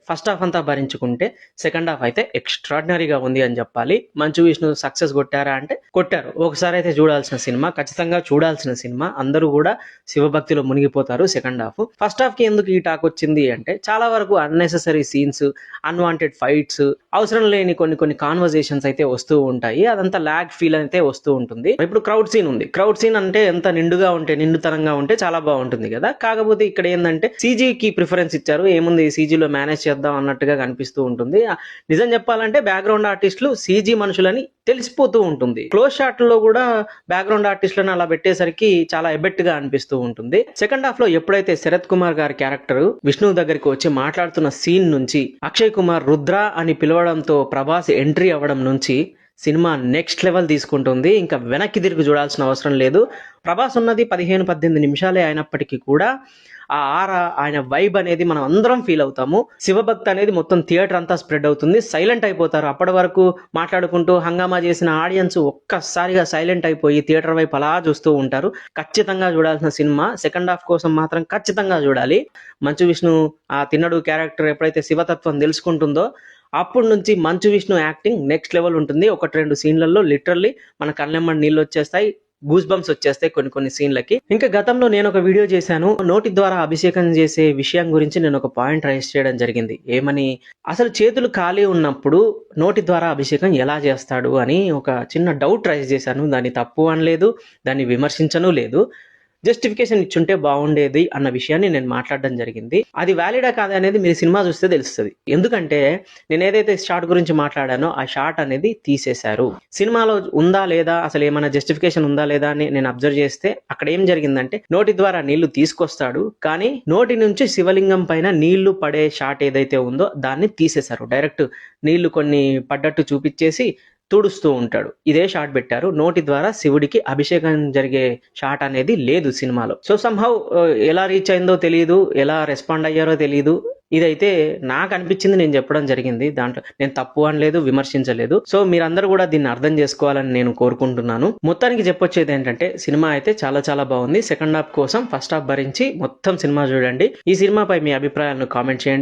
First half అంతా భరించుకుంటే second half అయితే ఎక్స్ట్రాడినరీగా ఉంది అని చెప్పాలి. మంచు విష్ణు సక్సెస్ కొట్టారా అంటే కొట్టారు. ఒకసారి అయితే చూడాల్సిన సినిమా, ఖచ్చితంగా చూడాల్సిన సినిమా. అందరూ కూడా శివభక్తిలో మునిగిపోతారు సెకండ్ హాఫ్. ఫస్ట్ హాఫ్ కి ఎందుకు ఈ టాక్ వచ్చింది అంటే చాలా వరకు అన్నెసెసరీ సీన్స్, అన్వాంటెడ్ ఫైట్స్, అవసరం లేని కొన్ని కాన్వర్జేషన్స్ అయితే వస్తూ ఉంటాయి. అదంతా లాగ్ ఫీల్ అయితే వస్తూ ఉంటుంది. ఇప్పుడు క్రౌడ్ సీన్ ఉంది. క్రౌడ్ సీన్ అంటే ఎంత నిండుగా ఉంటే, నిండుతనంగా ఉంటే చాలా బాగుంటుంది కదా. కాకపోతే ఇక్కడ ఏంటంటే సీజీకి ప్రిఫరెన్స్ ఇచ్చారు. ఏముంది సీజీలో మేనేజ్ చేద్దాం అన్నట్టుగా కనిపిస్తూ ఉంటుంది. నిజం చెప్పాలంటే బ్యాక్గ్రౌండ్ ఆర్టిస్టులు సీజీ మనుషులని తెలిసిపోతూ ఉంటుంది. క్లోజ్ షాట్ లో కూడా బ్యాక్గ్రౌండ్ ఆర్టిస్టులను అలా పెట్టేసరికి చాలా ఎబెట్ గా అనిపిస్తూ ఉంటుంది. సెకండ్ హాఫ్ లో ఎప్పుడైతే శరత్ కుమార్ గారి క్యారెక్టర్ విష్ణు దగ్గరికి వచ్చి మాట్లాడుతున్న సీన్ నుంచి, అక్షయ్ కుమార్ రుద్ర అని పిలవడంతో ప్రభాస్ ఎంట్రీ అవ్వడం నుంచి సినిమా నెక్స్ట్ లెవెల్ తీసుకుంటుంది. ఇంకా వెనక్కి తిరిగి చూడాల్సిన అవసరం లేదు. ప్రభాస్ ఉన్నది 15-18 నిమిషాలే అయినప్పటికీ కూడా ఆ ఆరా, ఆయన వైబ్ అనేది మనం అందరం ఫీల్ అవుతాము. శివభక్తి అనేది మొత్తం థియేటర్ అంతా స్ప్రెడ్ అవుతుంది. సైలెంట్ అయిపోతారు. అప్పటి వరకు మాట్లాడుకుంటూ హంగామా చేసిన ఆడియన్స్ ఒక్కసారిగా సైలెంట్ అయిపోయి థియేటర్ వైపు అలా చూస్తూ ఉంటారు. ఖచ్చితంగా చూడాల్సిన సినిమా. సెకండ్ హాఫ్ కోసం మాత్రం ఖచ్చితంగా చూడాలి. మంచు విష్ణు ఆ తిన్నడు క్యారెక్టర్ ఎప్పుడైతే శివతత్వం తెలుసుకుంటుందో అప్పటి నుంచి Manchu Vishnu acting next level ఉంటుంది. 1-2 సీన్లలో లిటరల్లీ మన కళ్ళెమ్మడి నీళ్ళు వచ్చేస్తాయి, గూస్ బంప్స్ వచ్చేస్తాయి కొన్ని సీన్లకి. ఇంకా గతంలో నేను ఒక వీడియో చేశాను, నోటి ద్వారా అభిషేకం చేసే విషయం గురించి నేను ఒక పాయింట్ రైజ్ చేయడం జరిగింది. ఏమని, అసలు చేతులు ఖాళీ ఉన్నప్పుడు నోటి ద్వారా అభిషేకం ఎలా చేస్తాడు అని ఒక చిన్న డౌట్ రైజ్ చేశాను. దాన్ని తప్పు అనలేదు, దాన్ని విమర్శించను లేదు, జస్టిఫికేషన్ ఇచ్చుంటే బాగుండేది అన్న విషయాన్ని నేను మాట్లాడడం జరిగింది. అది వ్యాలిడా కాదా అనేది మీరు సినిమా చూస్తే తెలుస్తుంది. ఎందుకంటే నేను ఏదైతే షాట్ గురించి మాట్లాడానో ఆ షాట్ అనేది తీసేశారు. సినిమాలో ఉందా లేదా, అసలు ఏమైనా జస్టిఫికేషన్ ఉందా లేదా అని నేను అబ్జర్వ్ చేస్తే అక్కడ ఏం జరిగిందంటే నోటి ద్వారా నీళ్లు తీసుకొస్తాడు, కానీ నోటి నుంచి శివలింగం పైన నీళ్లు పడే షాట్ ఏదైతే ఉందో దాన్ని తీసేశారు. డైరెక్ట్ నీళ్లు కొన్ని పడ్డట్టు చూపించేసి తుడుస్తూ ఉంటాడు. ఇదే షాట్ పెట్టారు. నోటి ద్వారా శివుడికి అభిషేకం జరిగే షాట్ అనేది లేదు సినిమాలో. సో సంహౌ ఎలా రీచ్ అయిందో తెలియదు, ఎలా రెస్పాండ్ అయ్యారో తెలియదు. ఇదైతే నాకు అనిపించింది, నేను చెప్పడం జరిగింది. దాంట్లో నేను తప్పు అనలేదు, విమర్శించలేదు. సో మీరందరూ కూడా దీన్ని అర్థం చేసుకోవాలని నేను కోరుకుంటున్నాను. మొత్తానికి చెప్పొచ్చేది ఏంటంటే సినిమా అయితే చాలా చాలా బాగుంది. సెకండ్ హాఫ్ కోసం ఫస్ట్ హాఫ్ భరించి మొత్తం సినిమా చూడండి. ఈ సినిమాపై మీ అభిప్రాయాలను కామెంట్ చేయండి.